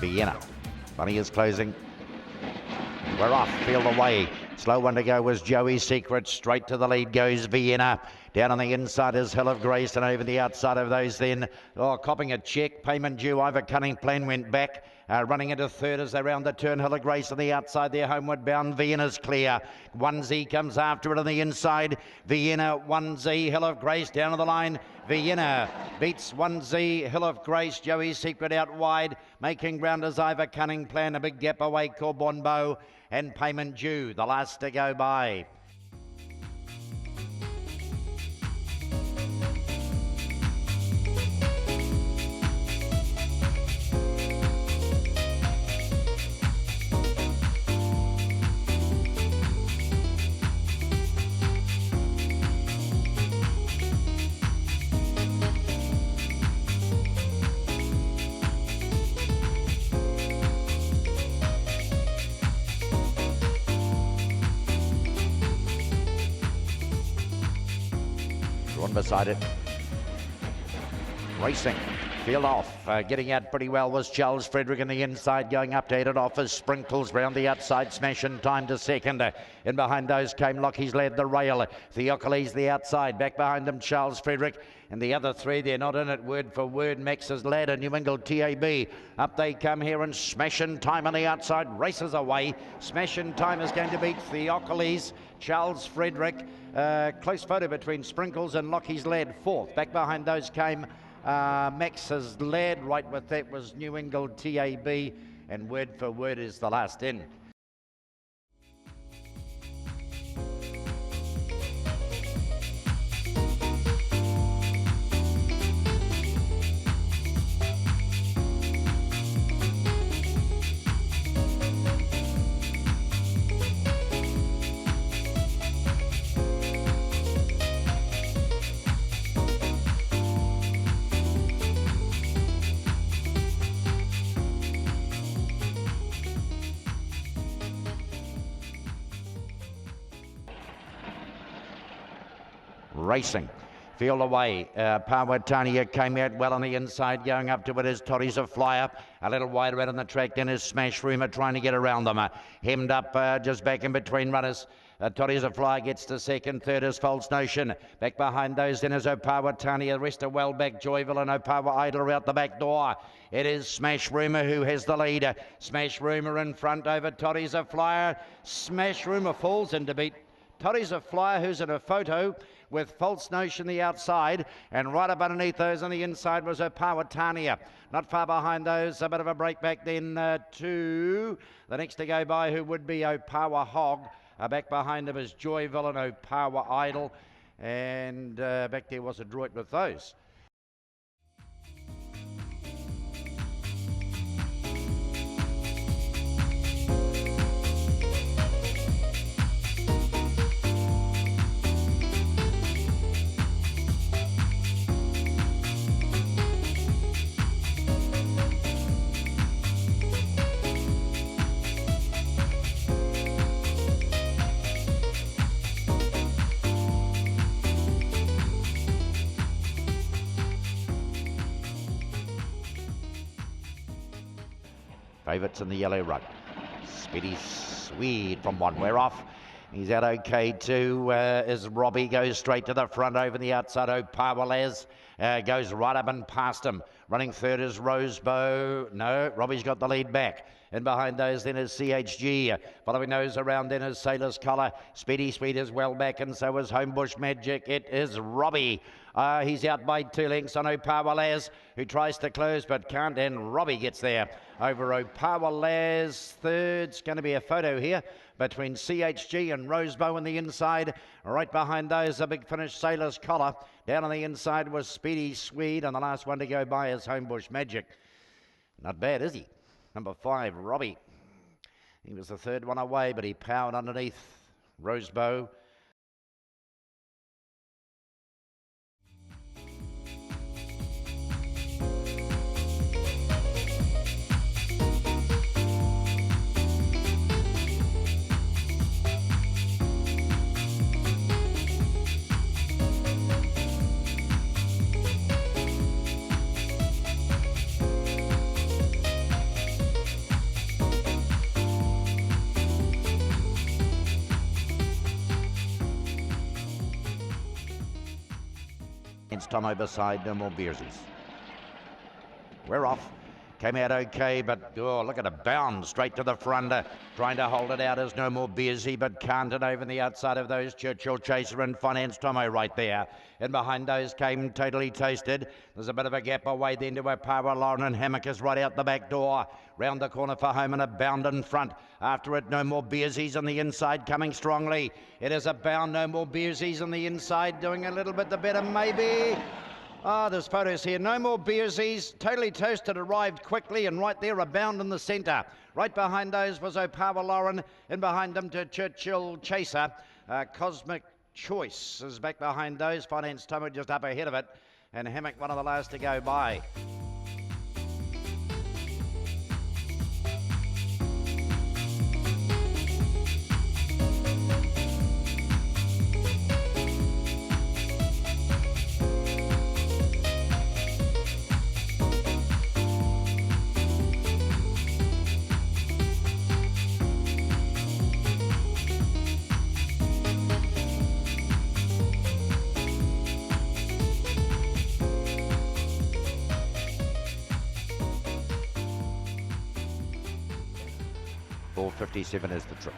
Vienna. Bunny is closing. We're off, field away. Slow one to go was Joey's Secret. Straight to the lead goes Vienna. Down on the inside is Hill of Grace, and over the outside of those then, copping a check. Payment Due, I've a Cunning Plan went back. Running into third as they round the turn. Hill of Grace on the outside there, homeward bound. Vienna's clear. 1Z comes after it on the inside. Vienna, 1Z, Hill of Grace down to the line. Vienna beats 1Z, Hill of Grace. Joey's Secret out wide. Making ground as I've a Cunning Plan. A big gap away, Corbonbeau and Payment Due, the last to go by. Drawn beside it. Racing. Field off. Getting out pretty well was Charles Frederick on the inside, going up to head it off as Sprinkles round the outside, smashing time to second. In behind those came Lockie's led the rail. Theocles the outside. Back behind them, Charles Frederick. And the other three, they're not in it word for word. Max's ladder, New England TAB. Up they come here and smashing time on the outside. Races away. Smashing time is going to beat Theocles. Charles Frederick. Close photo between Sprinkles and Lockie's lad fourth. Back behind those came Max's lad. Right with that was New England TAB. And word for word is the last in. Racing. Field away. Powatania came out well on the inside. Going up to it is Toddy's a flyer. A little wider out on the track. Then is Smash Rumour trying to get around them. Hemmed up just back in between runners. Toddy's a flyer gets to second. Third is False Notion. Back behind those then is Opawatania. The rest are well back. Joyville and Opawa Idol out the back door. It is Smash Rumour who has the lead. Smash Rumour in front over Toddy's a flyer. Smash Rumour falls in to beat Toddy's a flyer, who's in a photo with False Notion the outside, and right up underneath those on the inside was Opawatania. Not far behind those, a bit of a break back then to the next to go by, who would be Opawa Hog. Back behind them is Joyville and Opawa Idol, and back there was a Droit with those. Favourites in the yellow rug. Speedy Swede from one. We're off. He's out okay too. As Robbie goes straight to the front over the outside. Opawalez goes right up and past him. Running third is Rosebow. No, Robbie's got the lead back. And behind those then is CHG. Following those around then is Sailor's Collar. Speedy Sweet is well back, and so is Homebush Magic. It is Robbie. He's out by 2 lengths on Opawalez, who tries to close but can't, and Robbie gets there over Opawalez. Third's going to be a photo here between CHG and Rosebow on the inside. Right behind those, a big finish, Sailor's Collar. Down on the inside was Speedy Swede, and the last one to go by is Homebush Magic. Not bad, is he? Number 5, Robbie. He was the third one away, but he powered underneath Rosebow. Finance Tomo beside No More Beersies. We're off. Came out okay, but oh, look at a bound straight to the front. Trying to hold it out as No More Beersy, but can't. And over the outside of those, Churchill Chaser and Finance Tomo right there. And behind those came Totally Toasted. There's a bit of a gap away then to Power Lauren, and Hammock is right out the back door. Round the corner for home and a bound in front. After it, No More Beersies on the inside coming strongly. It is a bound, No More Beersies on the inside doing a little bit the better maybe. There's photos here. No More Beersies. Totally Toasted arrived quickly and right there, a bound in the centre. Right behind those was Power Lauren, and behind them to Churchill Chaser. Cosmic Choice is back behind those. Finance Tomo just up ahead of it, and Hammock one of the last to go by. .457 is the trip.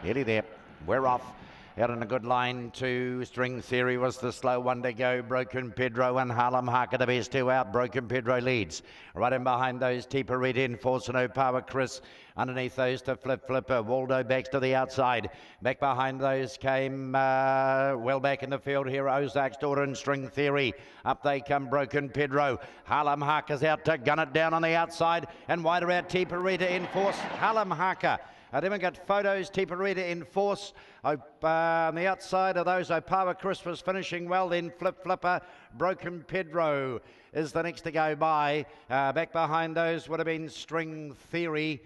Nearly there. We're off. Out in a good line to String Theory was the slow one to go. Broken Pedro and Harlem Harker the best two out. Broken Pedro leads. Right in behind those, Teepa Red in Force and Power Chris. Underneath those to Flipper. Waldo backs to the outside. Back behind those came well back in the field here. Ozark's Daughter and String Theory. Up they come, Broken Pedro. Harlem Harker's out to gun it down on the outside. And wider out, Teepa Red in Force. Harlem Harker. I haven't got photos. Teepa Red in Force. On the outside of those, Power Chris was finishing well. Then Flipper. Broken Pedro is the next to go by. Back behind those would have been String Theory.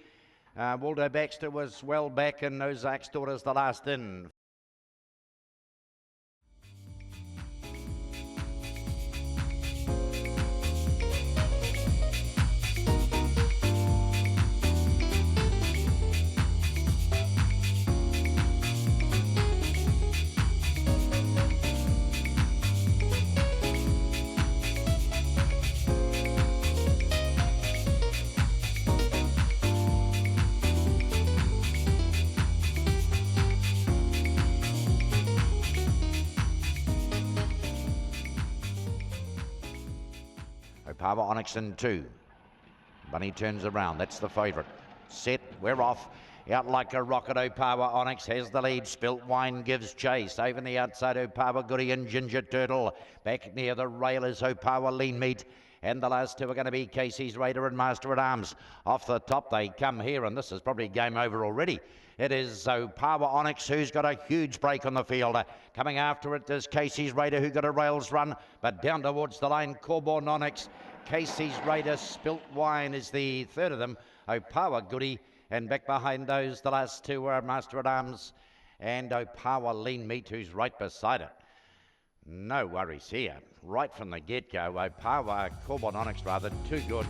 Waldo Baxter was well back, and Ozark's Daughter's the last in. Power Onyx in 2. Bunny turns around. That's the favourite. Set. We're off. Out like a rocket, Power Onyx has the lead. Spilt Wine gives chase. Over the outside, Power Goody and Ginger Turtle. Back near the rail is Power Lean Meat. And the last two are going to be Casey's Raider and Master at Arms. Off the top they come here, and this is probably game over already. It is Power Onyx who's got a huge break on the field. Coming after it is Casey's Raider who got a rails run, but down towards the line, Corborn Onyx. Casey's Raider, Spilt Wine is the third of them. Power Goody, and back behind those, the last two are Master at Arms and Power Lean Meat who's right beside it. No worries here. Right from the get-go, Power Corborn Onyx rather, too good.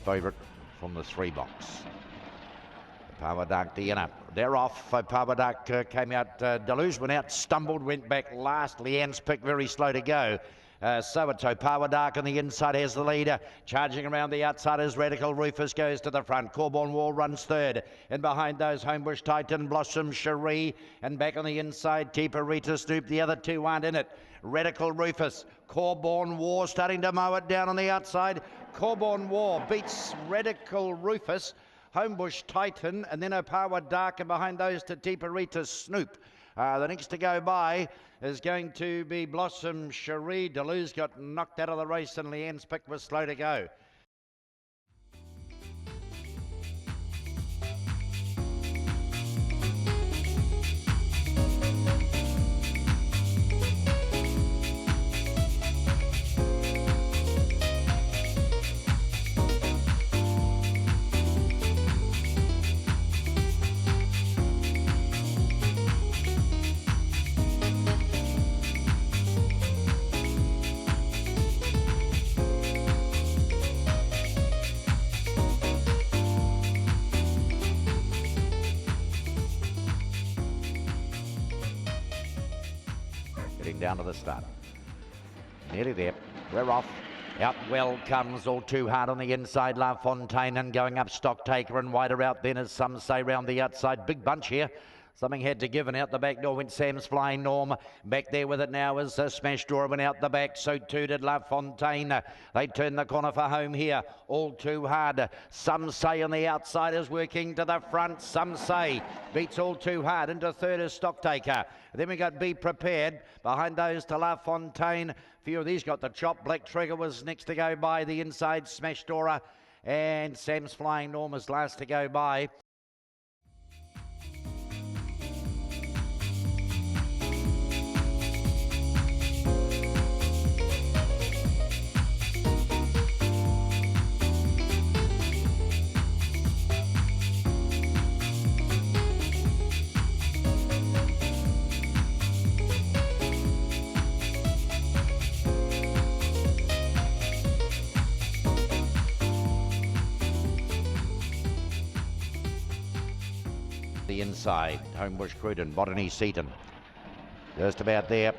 Favourite from the 3 box. Power Dark Diana. They're off. Power Dark came out. Deluge went out, stumbled, went back last. Leanne's pick very slow to go. So it's Power Dark on the inside has the leader. Charging around the outside as Radical Rufus goes to the front. Corborn Wall runs third. And behind those, Homebush Titan, Blossom Cherie. And back on the inside, Teepa Rita Snoop. The other two aren't in it. Radical Rufus. Corborn War starting to mow it down on the outside. Corborn War beats Radical Rufus. Homebush Titan, and then Power Dark, and behind those to Teepa Rita Snoop. The next to go by is going to be Blossom Cherie. Deleuze got knocked out of the race, and Leanne's pick was slow to go. down to the start. Nearly there. We're off. Out well comes All Too Hard on the inside, La Fontaine, and going up Stocktaker, and wider out then, as some say, round the outside. Big bunch here. Something had to give, and out the back door went Sam's Flying Norm. Back there with it now is Smash Door went out the back. So too did La Fontaine. They turn the corner for home here. All Too Hard. Some say on the outside is working to the front. Some say beats All Too Hard. Into third is Stocktaker. Then we got Be Prepared. Behind those to La Fontaine. Few of these got the chop. Black Trigger was next to go by. The inside Smash Dora. And Sam's Flying Norm is last to go by. The inside, Homebush Cruden, Botany Seaton. Just about there.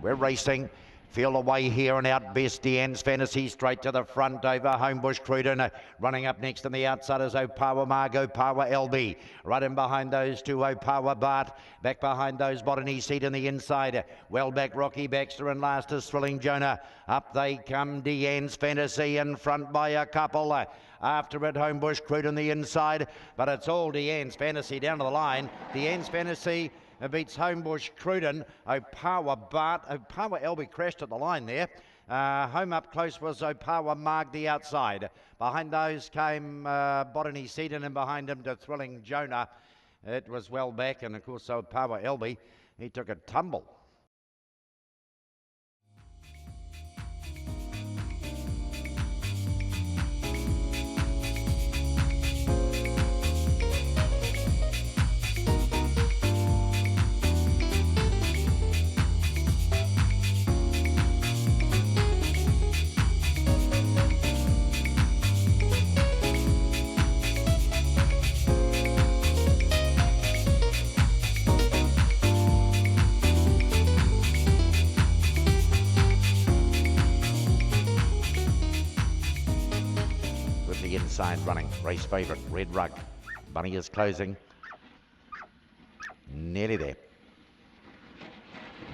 We're racing. Feel away here and out. Best Deanne's Fantasy straight to the front over Homebush Cruden. Running up next on the outside is Opawa Margo, Opawa LB. Right in behind those two, Opawa Bart. Back behind those, Botany Seat in the inside. Well back, Rocky Baxter, and last is Thrilling Jonah. Up they come, Deanne's Fantasy in front by a couple. After it, Homebush Cruden the inside, but it's all Deanne's Fantasy down to the line. Deanne's Fantasy beats Homebush Cruden. Opawa Bart. Opawa LB crashed at the line there. Home up close was Opawa Marg the outside. Behind those came Botany Seaton, and behind him to Thrilling Jonah. It was well back, and of course Opawa LB, he took a tumble. The inside running, race favourite, Red Rug. Bunny is closing. Nearly there.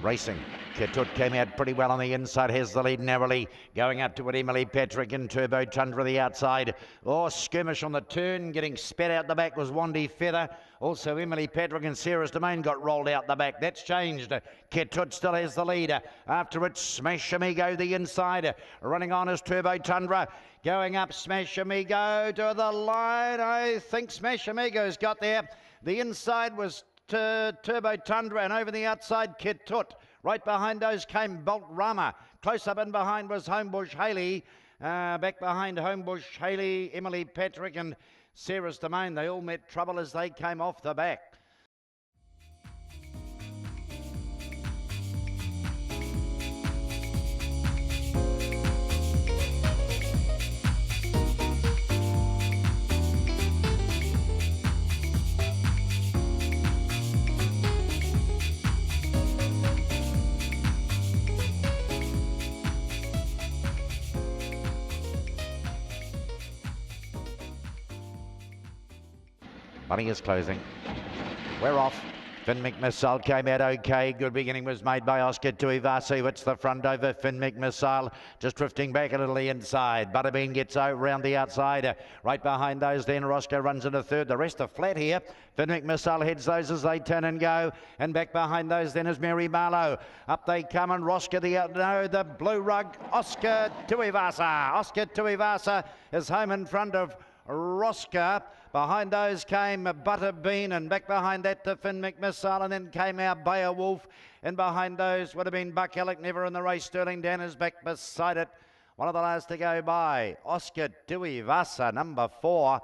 Racing. Ketut came out pretty well on the inside, has the lead narrowly. Going up to it, Emily Patrick and Turbo Tundra the outside. Oh, skirmish on the turn. Getting spat out the back was Wandy Feather. Also, Emily Patrick and Sarah's Domain got rolled out the back. That's changed. Ketut still has the lead. After it, Smash Amigo the inside. Running on is Turbo Tundra. Going up, Smash Amigo to the line. I think Smash Amigo's got there. The inside was Turbo Tundra, and over the outside, Ketut. Right behind those came Bolt Rama. Close up and behind was Homebush Haley. Back behind Homebush Haley, Emily Patrick and Sarah's Domain. They all met trouble as they came off the back. Bunny is closing. We're off. Finn McMissile came out okay. Good beginning was made by Oscar Tuivasa. It's the front over Finn McMissile. Just drifting back a little inside. Butterbean gets out round the outside. Right behind those then Roscoe runs into third. The rest are flat here. Finn McMissile heads those as they turn and go. And back behind those then is Mary Marlowe. Up they come and Roscoe the blue rug. Oscar Tuivasa. Oscar Tuivasa is home in front of Roscoe. Behind those came Butterbean, and back behind that to Finn McMissile, and then came our Beowulf, and behind those would have been Buck Alec, never in the race. Sterling Dan is back beside it. One of the last to go by. Oscar Tuivasa, number 4.